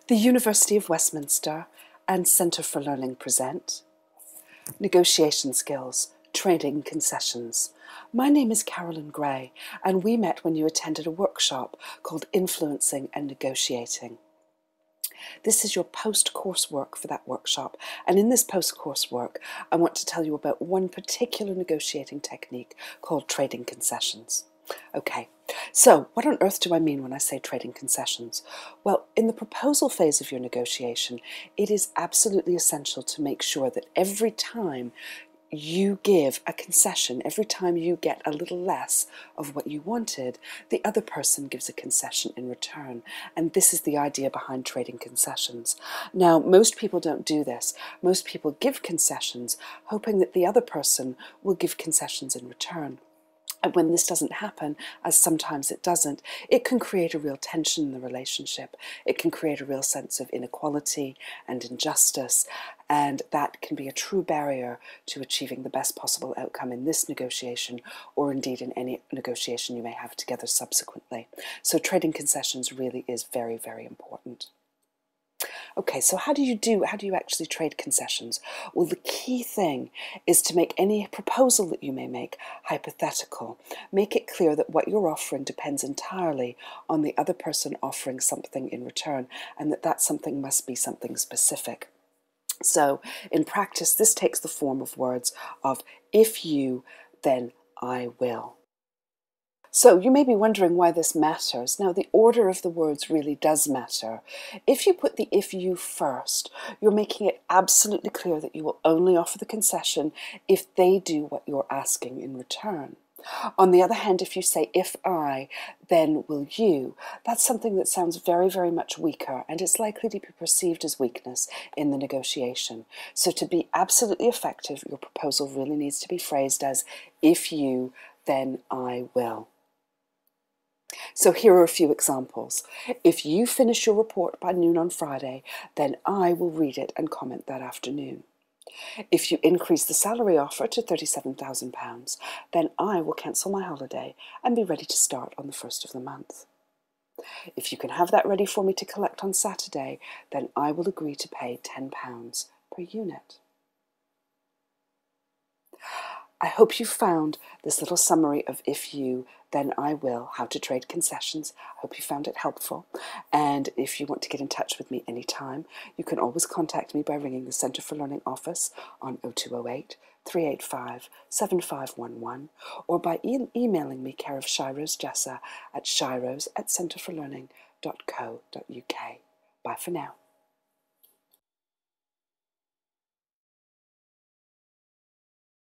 The University of Westminster and Centre for Learning present Negotiation Skills, Trading Concessions. My name is Carolyn Gray, and we met when you attended a workshop called Influencing and Negotiating. This is your post-course work for that workshop, and in this post-course work I want to tell you about one particular negotiating technique called trading concessions. Okay, so what on earth do I mean when I say trading concessions? Well, in the proposal phase of your negotiation, it is absolutely essential to make sure that every time you give a concession, every time you get a little less of what you wanted, the other person gives a concession in return. And this is the idea behind trading concessions. Now, most people don't do this. Most people give concessions hoping that the other person will give concessions in return. And when this doesn't happen, as sometimes it doesn't, it can create a real tension in the relationship. It can create a real sense of inequality and injustice, and that can be a true barrier to achieving the best possible outcome in this negotiation, or indeed in any negotiation you may have together subsequently. So trading concessions really is very, very important. Okay, so how do you actually trade concessions? Well, the key thing is to make any proposal that you may make hypothetical. Make it clear that what you're offering depends entirely on the other person offering something in return, and that something must be something specific. So in practice, this takes the form of words of if you, then I will. So you may be wondering why this matters. Now, the order of the words really does matter. If you put the if you first, you're making it absolutely clear that you will only offer the concession if they do what you're asking in return. On the other hand, if you say if I, then will you, that's something that sounds very, very much weaker, and it's likely to be perceived as weakness in the negotiation. So to be absolutely effective, your proposal really needs to be phrased as if you, then I will. So here are a few examples. If you finish your report by noon on Friday, then I will read it and comment that afternoon. If you increase the salary offer to £37,000, then I will cancel my holiday and be ready to start on the 1st of the month. If you can have that ready for me to collect on Saturday, then I will agree to pay £10 per unit. I hope you found this little summary of if you, then I will, how to trade concessions. I hope you found it helpful. And if you want to get in touch with me anytime, you can always contact me by ringing the Centre for Learning office on 0208 385 7511 or by emailing me care of Shyrose Jessa at shyrose@centreforlearning.co.uk. Bye for now.